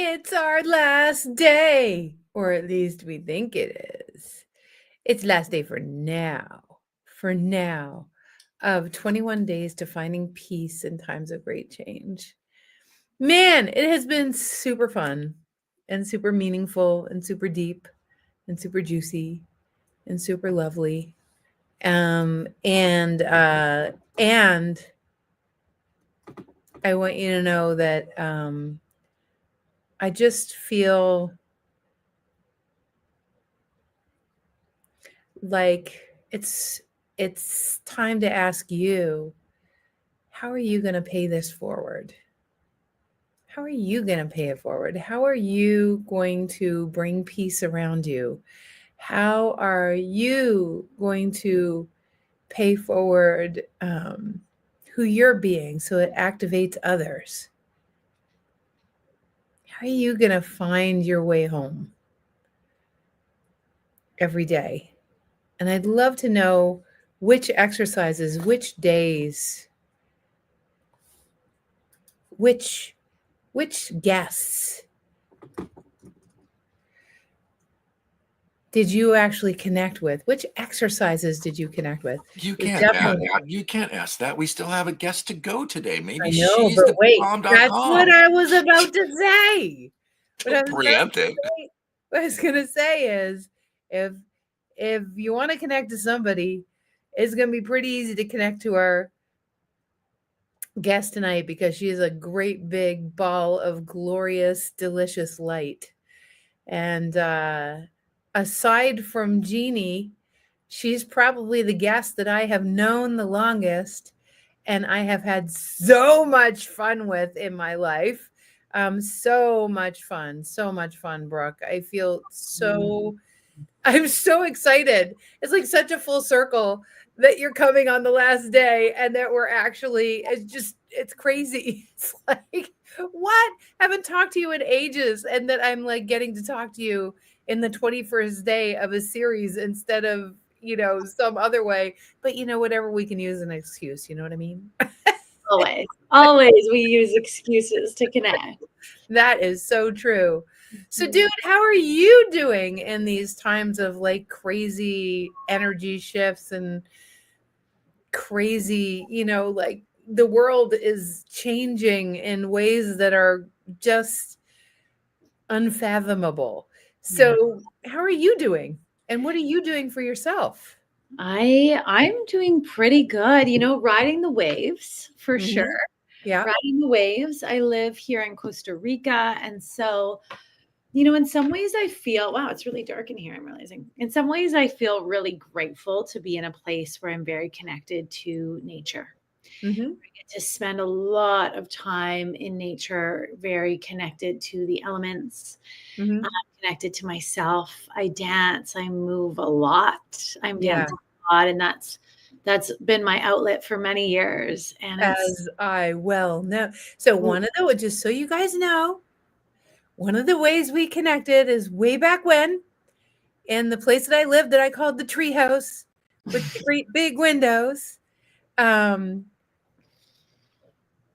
It's our last day, or at least we think it is. It's last day for now, of 21 days to finding peace in times of great change. Man, it has been super fun and super meaningful and super deep and super juicy and super lovely. And I want you to know that I just feel like it's time to ask you, how are you going to pay this forward? How are you going to pay it forward? How are you going to bring peace around you? How are you going to pay forward who you're being so it activates others? How are you going to find your way home every day? And I'd love to know which exercises, which days, which guests did you actually connect with? Which exercises did you connect with? You It can't definitely you can't ask that. We still have a guest to go today. Maybe I know, she's but the wait, that's what bomb.com. I was about to say. What I was about to Preemptive. say what I was gonna say is if you wanna connect to somebody, it's gonna be pretty easy to connect to our guest tonight because she is a great big ball of glorious, delicious light. And aside from Jeannie, she's probably the guest that I have known the longest and I have had so much fun with in my life. So much fun, Brooke. I'm so excited. It's like such a full circle that you're coming on the last day and that we're actually, it's crazy. It's like, what? Haven't talked to you in ages. And that I'm like getting to talk to you in the 21st day of a series instead of, some other way. But, whatever we can use an excuse. You know what I mean? Always we use excuses to connect. That is so true. So, dude, how are you doing in these times of like crazy energy shifts and crazy, like the world is changing in ways that are just unfathomable. So, how are you doing? And what are you doing for yourself? I'm doing pretty good, riding the waves for sure. Yeah. Riding the waves. I live here in Costa Rica. And so, in some ways I feel, wow, it's really dark in here, I'm realizing. In some ways I feel really grateful to be in a place where I'm very connected to nature. Mm-hmm. I get to spend a lot of time in nature, very connected to the elements. Mm-hmm. I'm connected to myself. I dance, I move a lot. I'm Yeah. dancing a lot, and that's been my outlet for many years. And As I well know. So just so you guys know, one of the ways we connected is way back when in the place that I lived that I called the treehouse with the great big windows.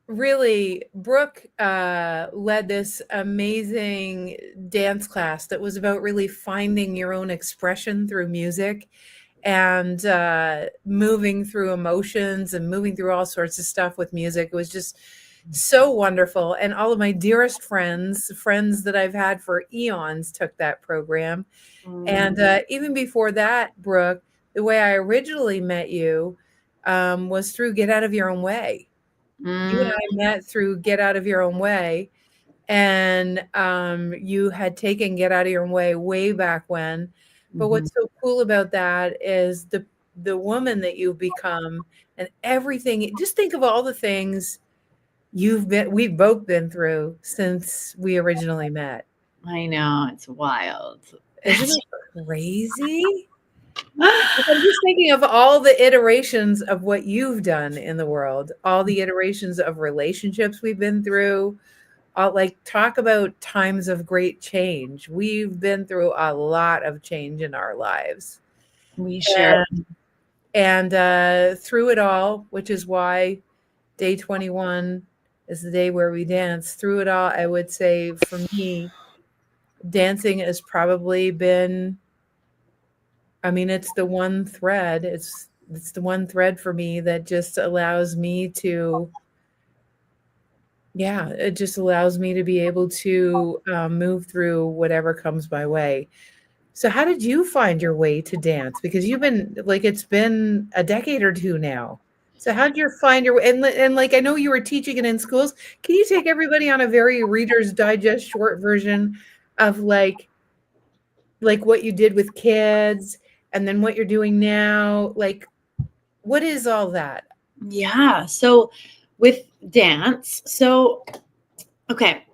Really, Brooke led this amazing dance class that was about really finding your own expression through music and moving through emotions and moving through all sorts of stuff with music. It was just so wonderful. And all of my dearest friends that I've had for eons, took that program. And even before that, Brooke, the way I originally met you was through Get Out of Your Own Way. You and I met through Get Out of Your Own Way. And you had taken Get Out of Your Own way back when. But what's so cool about that is the woman that you've become and everything. Just think of all the things we've both been through since we originally met. I know, it's wild. Isn't it crazy? I'm just thinking of all the iterations of what you've done in the world, all the iterations of relationships we've been through. Like, talk about times of great change. We've been through a lot of change in our lives. We sure. And through it all, which is why day 21 is the day where we dance. Through it all, I would say for me, dancing has probably been, I mean, it's the one thread. It's the one thread for me that just allows me to, yeah, it just allows me to be able to move through whatever comes my way. So how did you find your way to dance? Because you've been like it's been a decade or two now. So how did you find your way? And like I know you were teaching it in schools. Can you take everybody on a very Reader's Digest short version of like what you did with kids and then what you're doing now? Like what is all that? Yeah. So with dance, okay,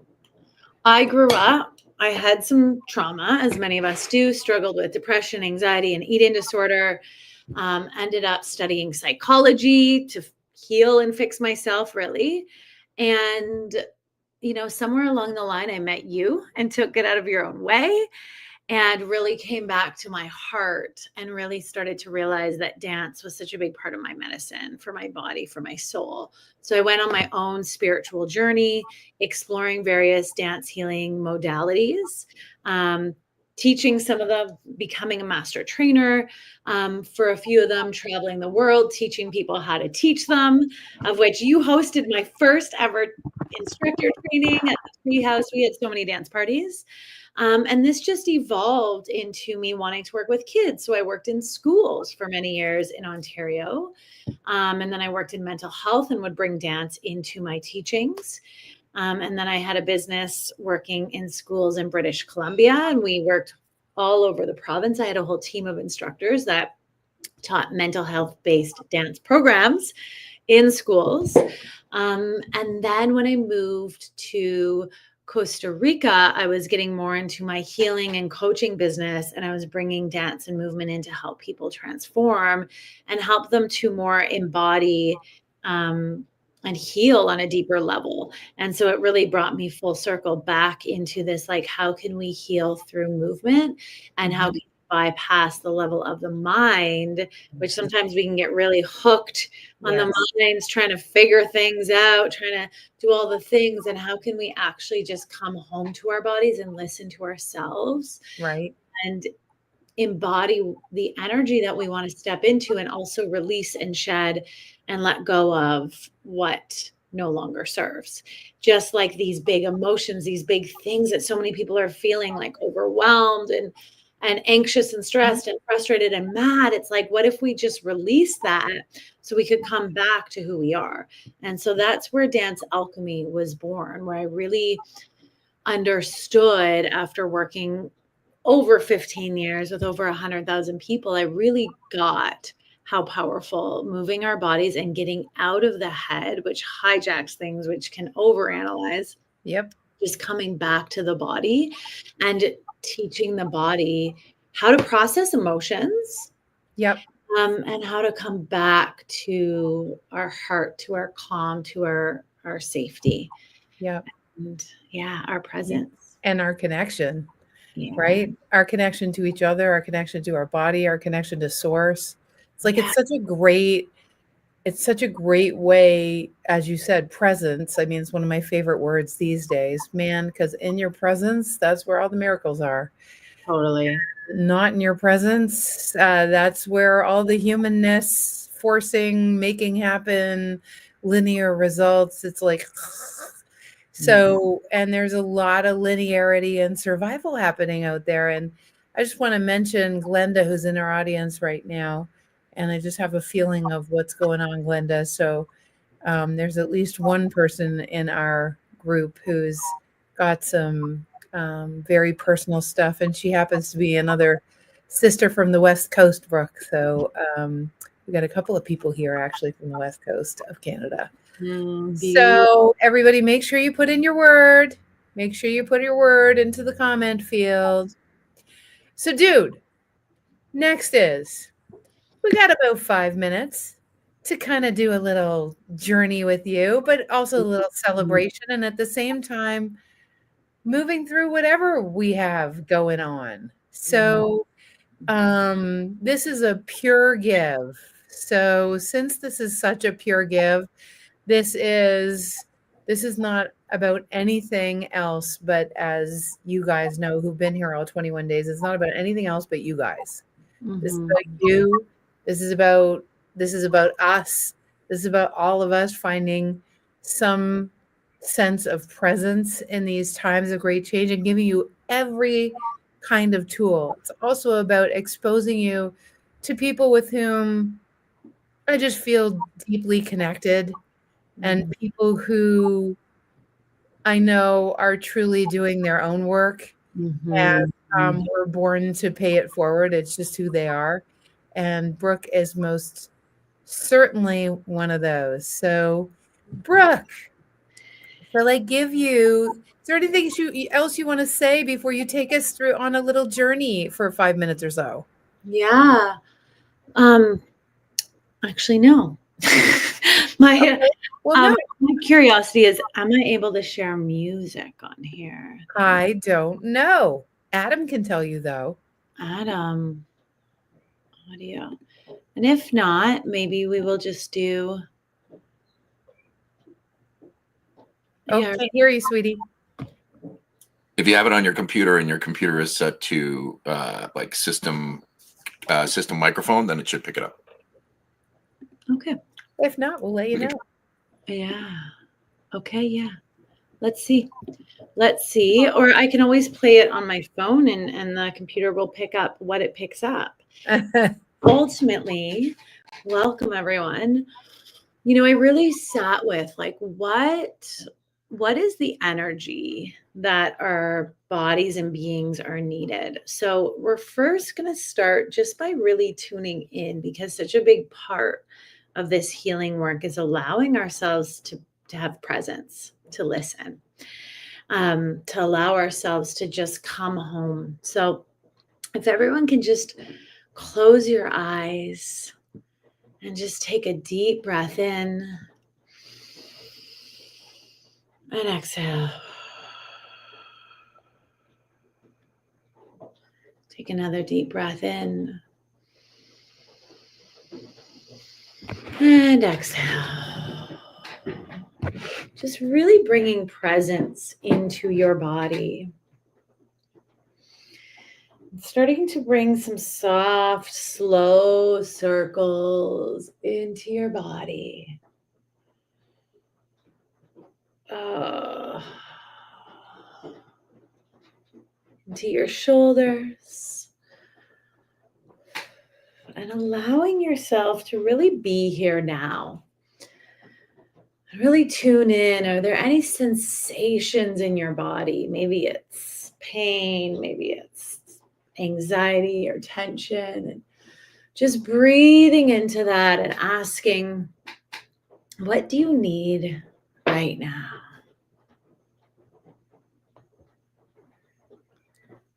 I grew up, I had some trauma, as many of us do, struggled with depression, anxiety, and eating disorder. Ended up studying psychology to heal and fix myself, really. And, somewhere along the line, I met you and took Get Out of Your Own Way and really came back to my heart and really started to realize that dance was such a big part of my medicine for my body, for my soul. So I went on my own spiritual journey, exploring various dance healing modalities, teaching some of them, becoming a master trainer, for a few of them, traveling the world, teaching people how to teach them, of which you hosted my first ever instructor training at the Tree House. We had so many dance parties. And this just evolved into me wanting to work with kids. So I worked in schools for many years in Ontario. And then I worked in mental health and would bring dance into my teachings. And then I had a business working in schools in British Columbia, and we worked all over the province. I had a whole team of instructors that taught mental health based dance programs in schools. And then when I moved to Costa Rica, I was getting more into my healing and coaching business, and I was bringing dance and movement in to help people transform and help them to more embody and heal on a deeper level. And so it really brought me full circle back into this, like, how can we heal through movement, and how can we bypass the level of the mind, which sometimes we can get really hooked on the Yes. minds, trying to figure things out, trying to do all the things. And how can we actually just come home to our bodies and listen to ourselves Right. and embody the energy that we want to step into, and also release and shed and let go of what no longer serves. Just like these big emotions, these big things that so many people are feeling, like overwhelmed and anxious and stressed and frustrated and mad. It's like, what if we just release that so we could come back to who we are? And so that's where Dance Alchemy was born, where I really understood, after working over 15 years with over 100,000 people, I really got how powerful moving our bodies and getting out of the head, which hijacks things, which can overanalyze, Yep. just coming back to the body and teaching the body how to process emotions, Yep. and how to come back to our heart, to our calm, to our safety, Yep. and yeah, our Yeah. presence. And our connection. Yeah, Right? Our connection to each other, our connection to our body, our connection to source. It's like yeah, it's such a great way, as you said, presence. I mean, it's one of my favorite words these days, man, because in your presence, that's where all the miracles are. totally. Not in your presence, that's where all the humanness, forcing, making happen, linear results. It's like, so, and there's a lot of linearity and survival happening out there. And I just want to mention Glenda, who's in our audience right now. And I just have a feeling of what's going on, Glenda. So there's at least one person in our group who's got some very personal stuff. And she happens to be another sister from the West Coast, Brooke. So we got a couple of people here actually from the West Coast of Canada. Beautiful. So everybody make sure you put in your word. Make sure you put your word into the comment field. So dude, next is we got about 5 minutes to kind of do a little journey with you, but also a little celebration. And at the same time, moving through whatever we have going on. So this is a pure give. So since this is such a pure give, This is This is not about anything else, but as you guys know who've been here all 21 days, it's not about anything else but you guys. This is about you. This is about us. This is about all of us finding some sense of presence in these times of great change and giving you every kind of tool. It's also about exposing you to people with whom I just feel deeply connected and people who I know are truly doing their own work and were born to pay it forward. It's just who they are. And Brooke is most certainly one of those. So, Brooke, shall I give you, is there anything else you want to say before you take us through on a little journey for 5 minutes or so? Yeah. Actually, no. Okay. Well, no. My curiosity is, am I able to share music on here? I don't know. Adam can tell you, though. Adam, audio. And if not, maybe we will just do. Oh, Here. can't hear you, sweetie. If you have it on your computer and your computer is set to like system microphone, then it should pick it up. Okay. If not, we'll let you know. Yeah. Okay. Yeah. Let's see. Or I can always play it on my phone and the computer will pick up what it picks up. Ultimately, welcome everyone. I really sat with like, what is the energy that our bodies and beings are needed? So we're first going to start just by really tuning in, because such a big part of this healing work is allowing ourselves to have presence, to listen, to allow ourselves to just come home. So if everyone can just close your eyes and just take a deep breath in and exhale. Take another deep breath in and exhale. Just really bringing presence into your body. Starting to bring some soft, slow circles into your body. Into your shoulders. And allowing yourself to really be here now. Really tune in. Are there any sensations in your body? Maybe it's pain, maybe it's anxiety or tension. And just breathing into that and asking, what do you need right now?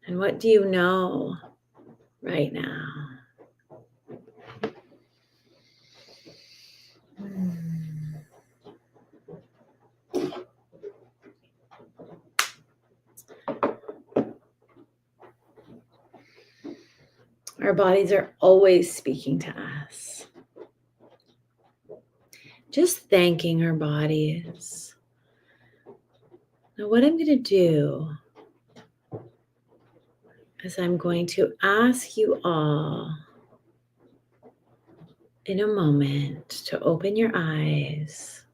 And what do you know right now? Our bodies are always speaking to us. Just thanking our bodies. Now, what I'm going to do is I'm going to ask you all in a moment to open your eyes.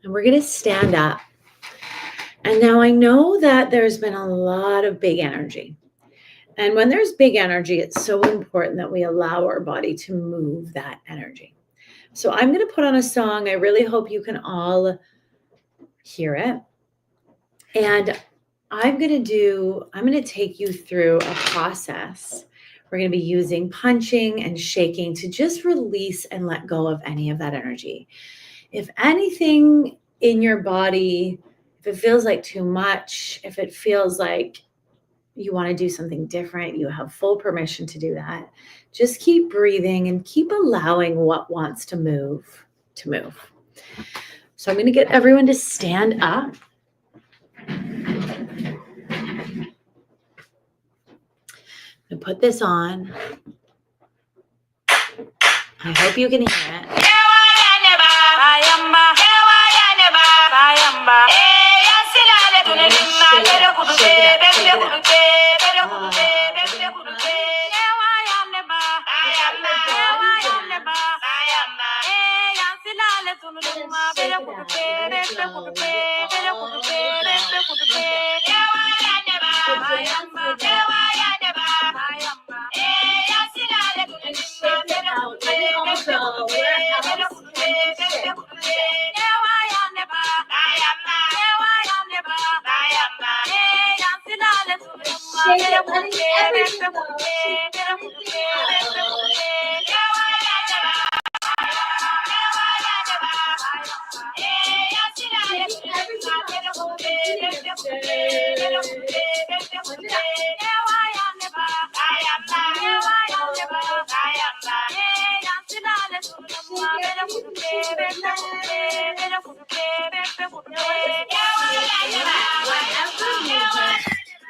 And we're going to stand up. And now I know that there's been a lot of big energy. And when there's big energy, it's so important that we allow our body to move that energy. So I'm going to put on a song. I really hope you can all hear it. And I'm going to take you through a process. We're going to be using punching and shaking to just release and let go of any of that energy. If anything in your body, if it feels like too much, if it feels like you want to do something different, you have full permission to do that. Just keep breathing and keep allowing what wants to move to move. So I'm going to get everyone to stand up. And put this on. I hope you can hear it.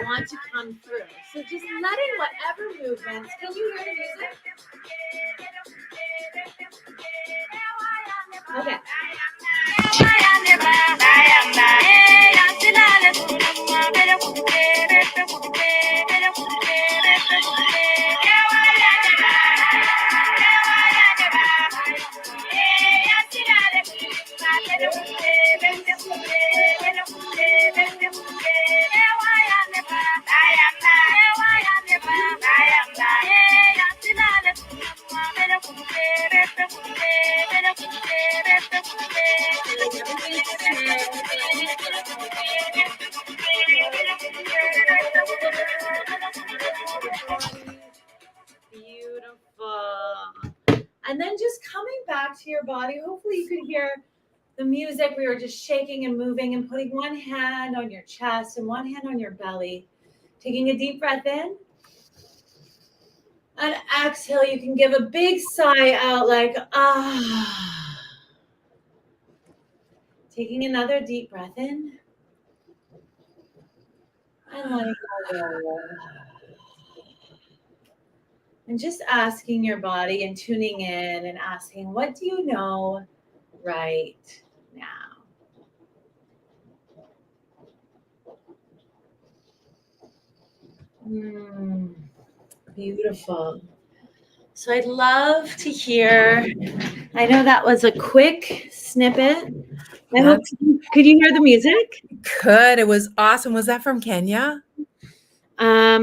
Want to come through. So just letting whatever movements. Can you hear the music? Okay. Beautiful. And then just coming back to your body. Hopefully you could hear the music. We were just shaking and moving and putting one hand on your chest and one hand on your belly. Taking a deep breath in. And exhale, you can give a big sigh out like, ah. Taking another deep breath in. And letting go. And just asking your body and tuning in and asking, what do you know right now? Beautiful. So I'd love to hear, I know that was a quick snippet. Could you hear the music? Could. It was awesome. Was that from Kenya? I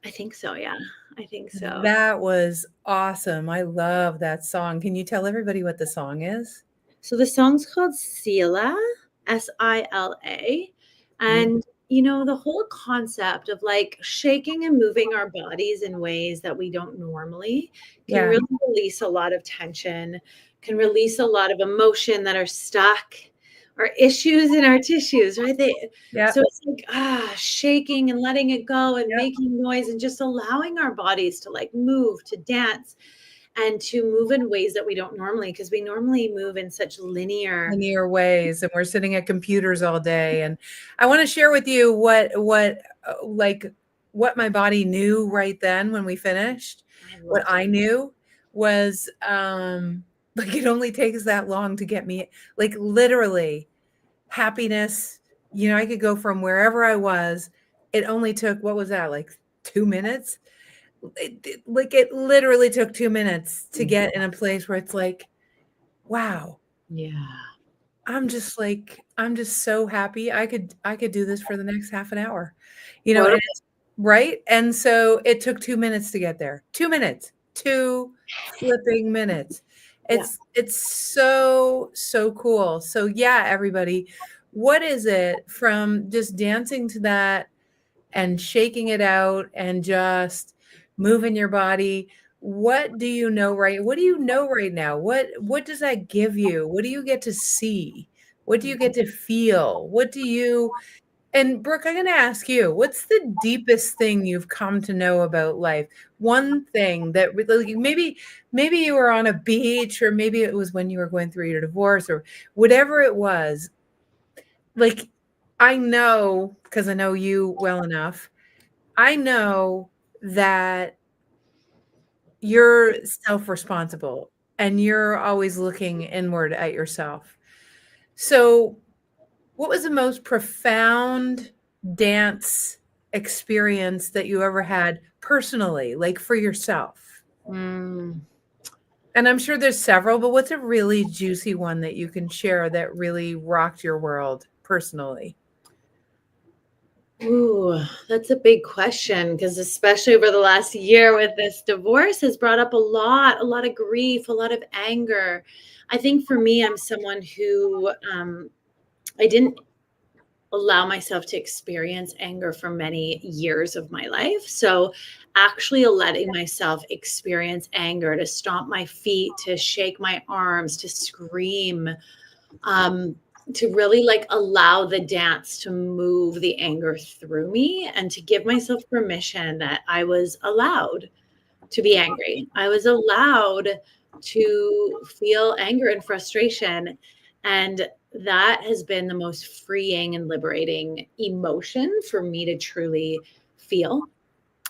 think so, yeah. I think so. That was awesome. I love that song. Can you tell everybody what the song is? So the song's called Sila, Sila. And, you know, the whole concept of like shaking and moving our bodies in ways that we don't normally can really release a lot of tension, can release a lot of emotion that are stuck or issues in our tissues, right? So it's like, shaking and letting it go and making noise and just allowing our bodies to like move, to dance, and to move in ways that we don't normally, because we normally move in such linear ways, and we're sitting at computers all day. And I want to share with you what my body knew right then when we finished. What I knew was like it only takes that long to get me, like, literally happiness. You know, I could go from wherever I was. It only took, what was that, like 2 minutes? It literally took 2 minutes to get in a place where it's like, wow. Yeah. I'm just so happy. I could do this for the next half an hour, you know, and right? And so it took 2 minutes to get there. 2 minutes, 2 flipping minutes. It's so cool. So yeah, everybody, what is it from just dancing to that and shaking it out and just moving your body? What do you know right now? What does that give you? What do you get to see? What do you get to feel? And Brooke, I'm going to ask you, what's the deepest thing you've come to know about life? One thing that maybe you were on a beach, or maybe it was when you were going through your divorce, or whatever it was. Like, I know, because I know you well enough, I know that you're self-responsible and you're always looking inward at yourself. So what was the most profound dance experience that you ever had personally, like for yourself? And I'm sure there's several, but what's a really juicy one that you can share that really rocked your world personally? Ooh, that's a big question because especially over the last year with this divorce has brought up a lot of grief, a lot of anger. I think for me, I'm someone who I didn't allow myself to experience anger for many years of my life. So actually letting myself experience anger, to stomp my feet, to shake my arms, to scream, um, to really like allow the dance to move the anger through me and to give myself permission that I was allowed to be angry. I was allowed to feel anger and frustration. And that has been the most freeing and liberating emotion for me to truly feel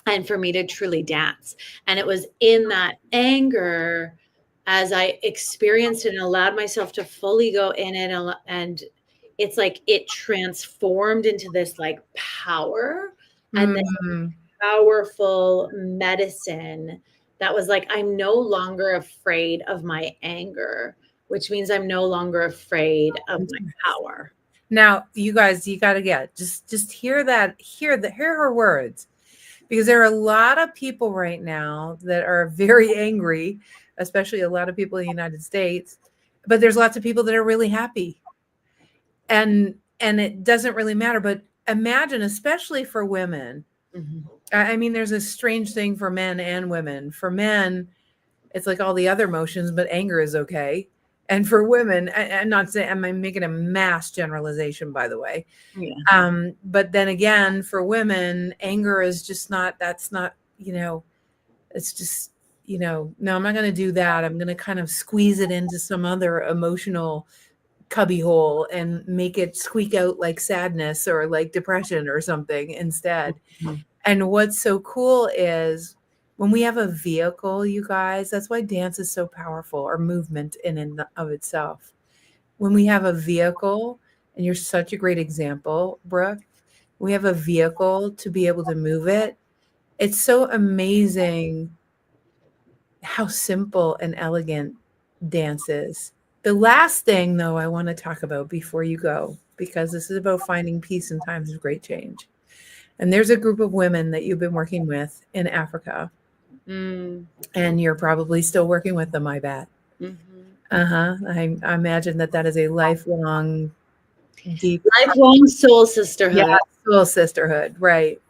and for me to truly dance. And it was in that anger as I experienced it and allowed myself to fully go in it and it's like it transformed into this like power and Mm, powerful medicine that was like, I'm no longer afraid of my anger, which means I'm no longer afraid of my power. now, you guys, you got to get just hear that, hear her words, because there are a lot of people right now that are very angry, especially a lot of people in the United States, but there's lots of people that are really happy. And it doesn't really matter, but imagine, especially for women. Mhm. I mean, there's a strange thing for men and women. For men, it's like all the other emotions, but anger is okay. And for women, I'm not saying, I'm making a mass generalization, by the way. Yeah. But then again, for women, anger is just not, that's not, it's just, no, I'm not going to do that. I'm going to kind of squeeze it into some other emotional cubbyhole and make it squeak out like sadness or like depression or something instead. Mhm. And what's so cool is when we have a vehicle, you guys, that's why dance is so powerful, or movement in and of itself. When we have a vehicle, and you're such a great example, Brooke, we have a vehicle to be able to move it. It's so amazing how simple and elegant dance is. The last thing, though, I want to talk about before you go, because this is about finding peace in times of great change. And there's a group of women that you've been working with in Africa, Mm. and you're probably still working with them, I bet. Mhm. Uh-huh. I imagine that that is a lifelong, deep, Lifelong soul yeah, sisterhood. soul sisterhood, right?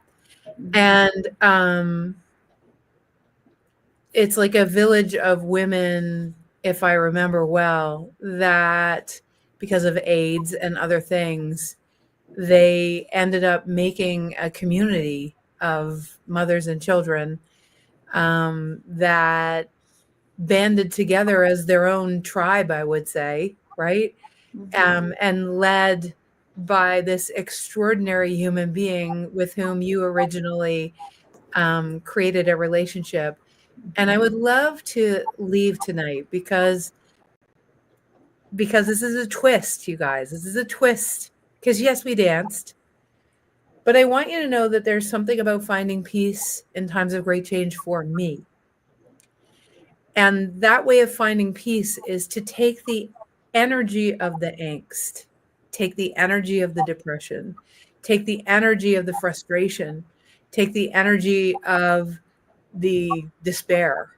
Mhm. And it's like a village of women, if I remember well, that because of AIDS and other things, they ended up making a community of mothers and children that banded together as their own tribe, I would say, right? Mhm. And led by this extraordinary human being with whom you originally created a relationship. And I would love to leave tonight because this is a twist, you guys. This is a twist. Because yes, we danced, but I want you to know that there's something about finding peace in times of great change for me. And that way of finding peace is to take the energy of the angst, take the energy of the depression, take the energy of the frustration, take the energy of the despair.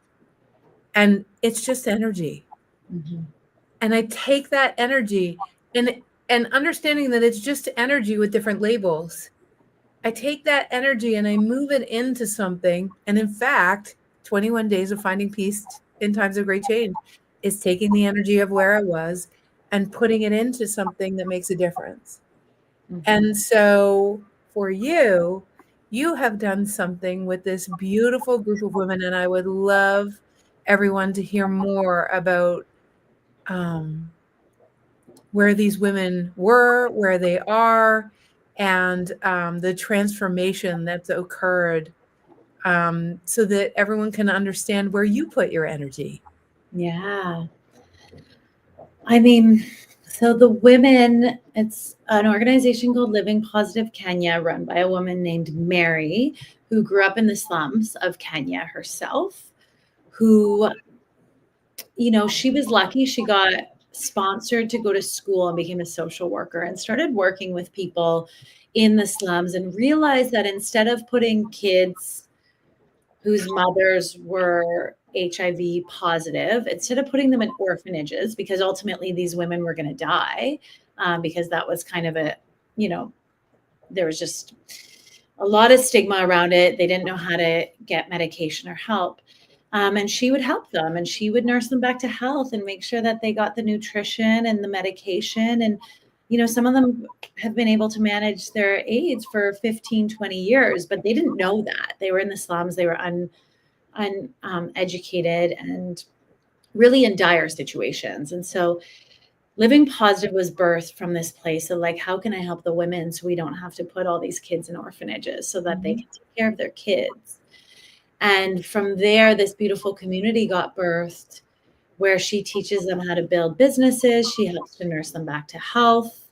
And it's just energy. Mhm. And I take that energy and understanding that it's just energy with different labels. I take that energy and I move it into something. And in fact, 21 days of finding peace in times of great change is taking the energy of where I was and putting it into something that makes a difference. Mhm. And so for you, you have done something with this beautiful group of women. And I would love everyone to hear more about um, where these women were, where they are, and the transformation that's occurred, so that everyone can understand where you put your energy. Yeah. I mean, so the women, it's an organization called Living Positive Kenya, run by a woman named Mary, who grew up in the slums of Kenya herself, who she was lucky. She got sponsored to go to school and became a social worker and started working with people in the slums, and realized that instead of putting kids whose mothers were HIV positive, instead of putting them in orphanages, because ultimately these women were going to die, because that was kind of there was just a lot of stigma around it. They didn't know how to get medication or help. And she would help them, and she would nurse them back to health and make sure that they got the nutrition and the medication. And, some of them have been able to manage their AIDS for 15, 20 years, but they didn't know that. They were in the slums. They were uneducated and really in dire situations. And so Living Positive was birthed from this place of like, how can I help the women so we don't have to put all these kids in orphanages so that they can take care of their kids? And from there, this beautiful community got birthed where she teaches them how to build businesses. She helps to nurse them back to health,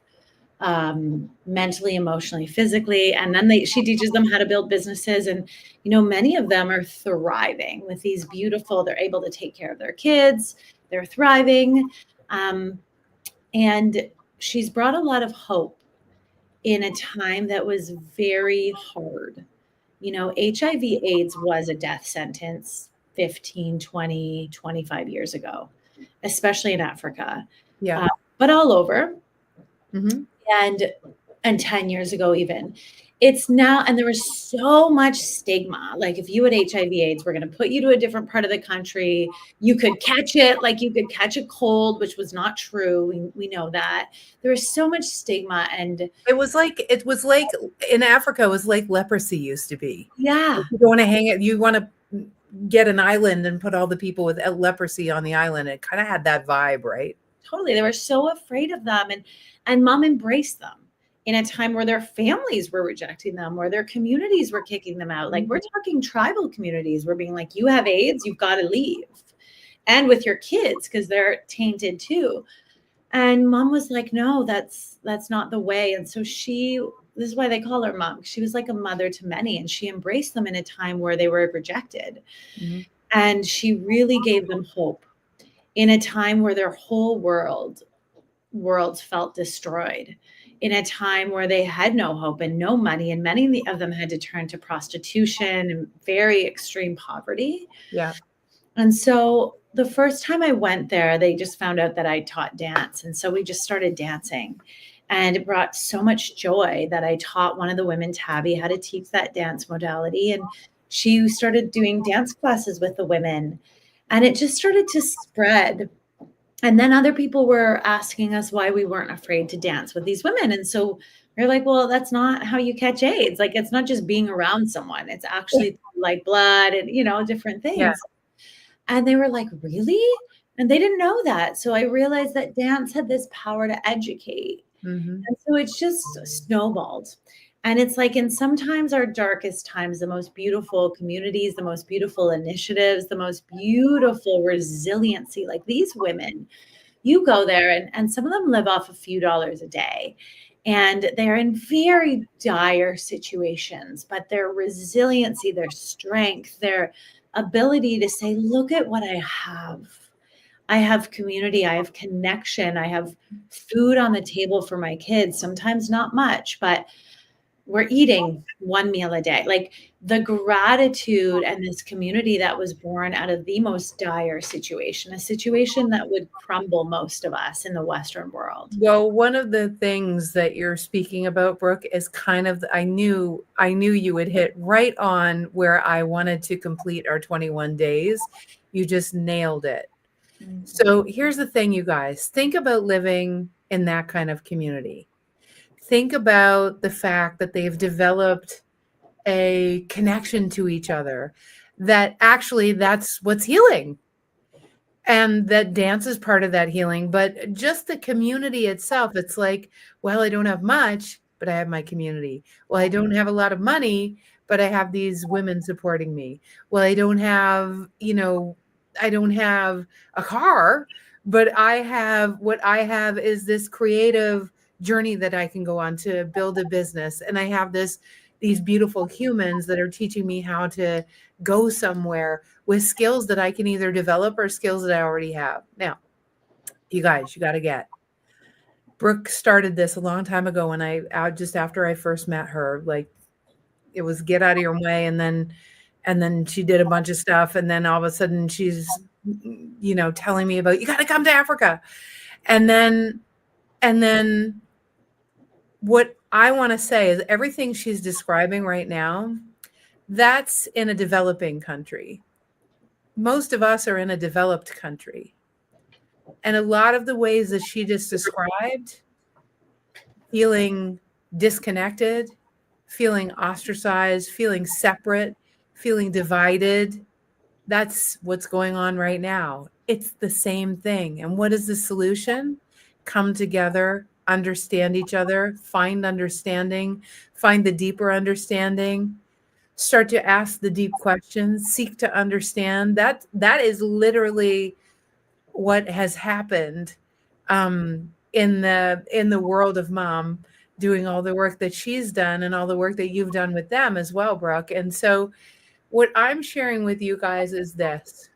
mentally, emotionally, physically. And then she teaches them how to build businesses. And, many of them are thriving with these they're able to take care of their kids. They're thriving. And she's brought a lot of hope in a time that was very hard. HIV AIDS was a death sentence 15, 20, 25 years ago, especially in Africa, Yeah. but all over. Mm-hmm. And 10 years ago, even. It's now, and there was so much stigma. Like, if you had HIV AIDS, we're going to put you to a different part of the country. You could catch it, like you could catch a cold, which was not true. We know that. There was so much stigma. And it was like in Africa, it was like leprosy used to be. Yeah. If you don't want to hang it, you want to get an island and put all the people with leprosy on the island. It kind of had that vibe, right? Totally. They were so afraid of them. And mom embraced them in a time where their families were rejecting them, where their communities were kicking them out. Like, we're talking tribal communities. We're being like, you have AIDS, you've got to leave. And with your kids, because they're tainted too. And mom was like, no, that's not the way. And so this is why they call her mom. She was like a mother to many, and she embraced them in a time where they were rejected. Mm-hmm. And she really gave them hope in a time where their whole worlds felt destroyed, in a time where they had no hope and no money, and many of them had to turn to prostitution and very extreme poverty. Yeah. And so the first time I went there, they just found out that I taught dance. And so we just started dancing, and it brought so much joy that I taught one of the women, Tabby, how to teach that dance modality. And she started doing dance classes with the women, and it just started to spread. And then other people were asking us why we weren't afraid to dance with these women. And so we're like, well, that's not how you catch AIDS. Like, it's not just being around someone. It's actually like blood and, different things. Yeah. And they were like, really? And they didn't know that. So I realized that dance had this power to educate. Mm-hmm. And so it's just snowballed. And it's like, in sometimes our darkest times, the most beautiful communities, the most beautiful initiatives, the most beautiful resiliency, like these women, you go there and some of them live off a few dollars a day, and they're in very dire situations, but their resiliency, their strength, their ability to say, look at what I have. I have community, I have connection, I have food on the table for my kids, sometimes not much, but we're eating one meal a day. Like, the gratitude and this community that was born out of the most dire situation, a situation that would crumble most of us in the Western world. Well, one of the things that you're speaking about, Brooke, is kind of, I knew you would hit right on where I wanted to complete our 21 days. You just nailed it. Mm-hmm. So here's the thing, you guys, think about living in that kind of community. Think about the fact that they've developed a connection to each other, that actually that's what's healing. And that dance is part of that healing, but just the community itself, it's like, well, I don't have much, but I have my community. Well, I don't have a lot of money, but I have these women supporting me. Well, I don't have a car, but what I have is this creative journey that I can go on to build a business. And I have this these beautiful humans that are teaching me how to go somewhere with skills that I can either develop or skills that I already have. Now, you guys, you got to get. Brooke started this a long time ago when just after I first met her, like it was get out of your way, and then she did a bunch of stuff, and then all of a sudden she's telling me about, you got to come to Africa. And then what I want to say is everything she's describing right now, that's in a developing country. Most of us are in a developed country. And a lot of the ways that she just described, feeling disconnected, feeling ostracized, feeling separate, feeling divided, that's what's going on right now. It's the same thing. And what is the solution? Come together, understand each other, find understanding, find the deeper understanding, start to ask the deep questions, seek to understand. That is literally what has happened in the world of mom, doing all the work that she's done and all the work that you've done with them as well, Brooke. And so what I'm sharing with you guys is this,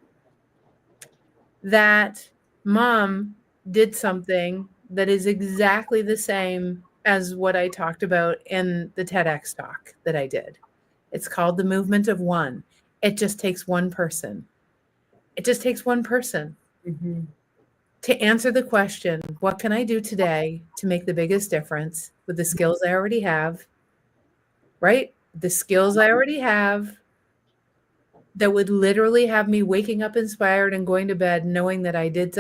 that mom did something that is exactly the same as what I talked about in the TEDx talk that I did. It's called the movement of one. It just takes one person. It just takes one person to answer the question, what can I do today to make the biggest difference with the skills I already have, right? The skills I already have that would literally have me waking up inspired and going to bed knowing that I did.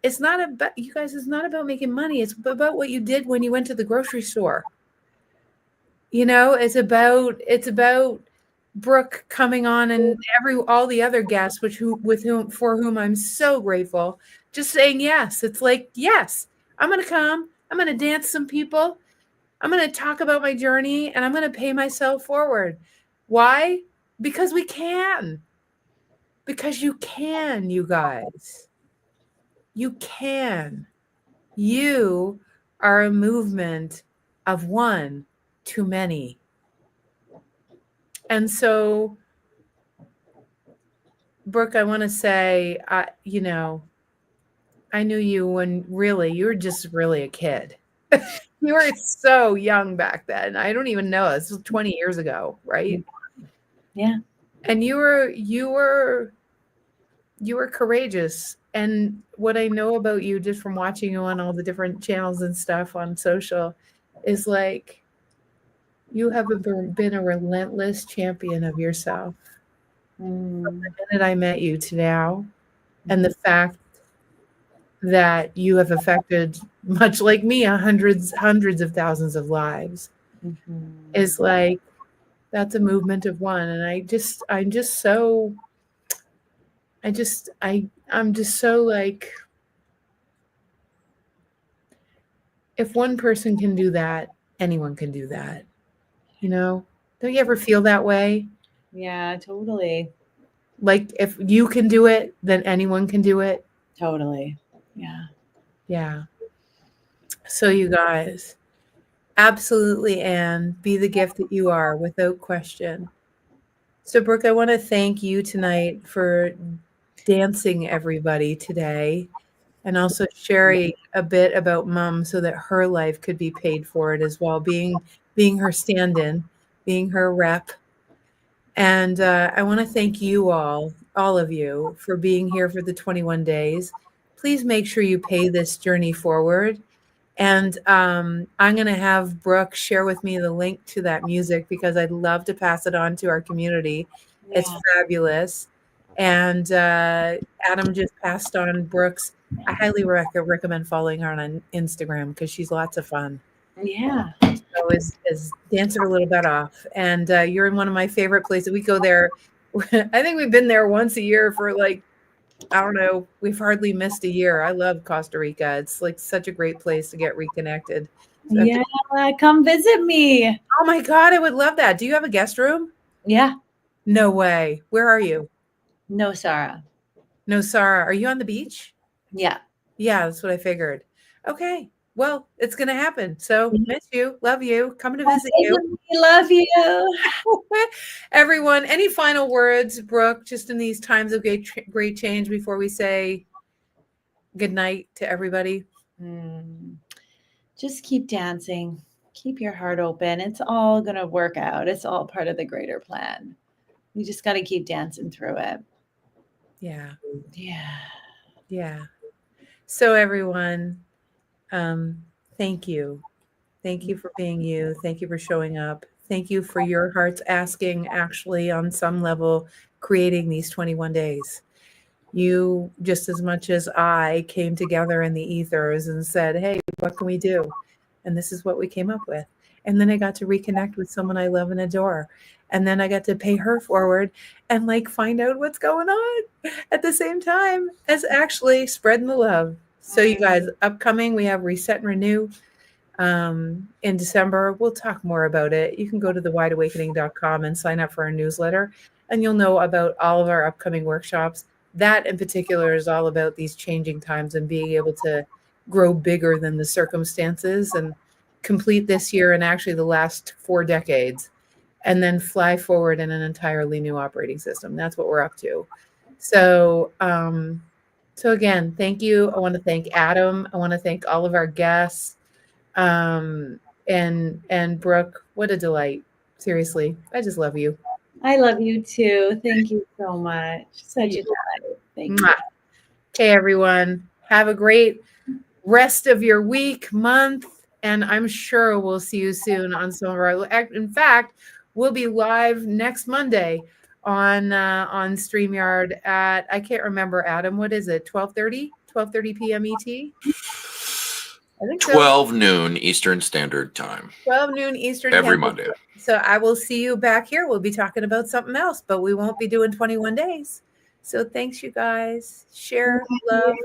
It's not about, you guys, it's not about making money. It's about what you did when you went to the grocery store. It's about Brooke coming on, and all the other guests, for whom I'm so grateful, just saying yes. It's like, yes, I'm going to come. I'm going to dance some people. I'm going to talk about my journey, and I'm going to pay myself forward. Why? Because we can. Because you can, you guys. You can. You are a movement of one too many. And so, Brooke, I want to say, I knew you when really you were just really a kid. You were so young back then. I don't even know. This was 20 years ago, right? Yeah. And you were courageous. And what I know about you just from watching you on all the different channels and stuff on social is like, you have been a relentless champion of yourself. From the minute I met you to now, and the fact that you have affected, much like me, hundreds of thousands of lives, is like, that's a movement of one. And I'm just so like, if one person can do that, anyone can do that. Don't you ever feel that way? Yeah, totally. Like, if you can do it, then anyone can do it. Totally. Yeah. Yeah. So you guys, absolutely, Anne, be the gift that you are, without question. So, Brooke, I want to thank you tonight for dancing everybody today, and also sharing a bit about mom so that her life could be paid forward as well, being her stand-in, being her rep. And I want to thank you all of you, for being here for the 21 days. Please make sure you pay this journey forward. And I'm going to have Brooke share with me the link to that music, because I'd love to pass it on to our community. Yeah. It's fabulous. And Adam just passed on Brooke's. I highly recommend following her on Instagram, because she's lots of fun. Yeah. So is dance her a little bit off. And you're in one of my favorite places. We go there. I think we've been there once a year for like, I don't know, we've hardly missed a year. I love Costa Rica. It's like such a great place to get reconnected. So Yeah, come visit me. oh my God, I would love that. Do you have a guest room? Yeah. No way. Where are you? No, Sarah. No, Sarah. Are you on the beach? Yeah. Yeah, that's what I figured. Okay. well, it's going to happen. So miss you, love you, coming to visit you. We love you. Everyone, any final words, Brooke, just in these times of great change before we say good night to everybody? Just keep dancing. Keep your heart open. It's all going to work out. It's all part of the greater plan. You just got to keep dancing through it. Yeah. Yeah. Yeah. So everyone, thank you. Thank you for being you. Thank you for showing up. Thank you for your heart's asking, actually, on some level, creating these 21 days. You, just as much as I, came together in the ethers and said, hey, what can we do? And this is what we came up with. And then I got to reconnect with someone I love and adore. And then I got to pay her forward and like find out what's going on at the same time as actually spreading the love. So you guys, upcoming, we have Reset and Renew in December. We'll talk more about it. You can go to thewideawakening.com and sign up for our newsletter, and you'll know about all of our upcoming workshops. That in particular is all about these changing times and being able to grow bigger than the circumstances and complete this year and actually the last 4 decades, and then fly forward in an entirely new operating system. That's what we're up to. So, so again, thank you. I want to thank Adam. I want to thank all of our guests. And Brooke, what a delight. Seriously, I just love you. I love you too. Thank you so much. Such a delight. Thank you. Okay, everyone. Have a great rest of your week, month, and I'm sure we'll see you soon on some of our. In fact, we'll be live next Monday on StreamYard at, I can't remember, Adam, what is it? 12:30 p.m. ET? I think so. 12 noon Eastern Standard Time. 12 noon Eastern. Every Monday. So I will see you back here. We'll be talking about something else, but we won't be doing 21 days. So thanks, you guys. Share love.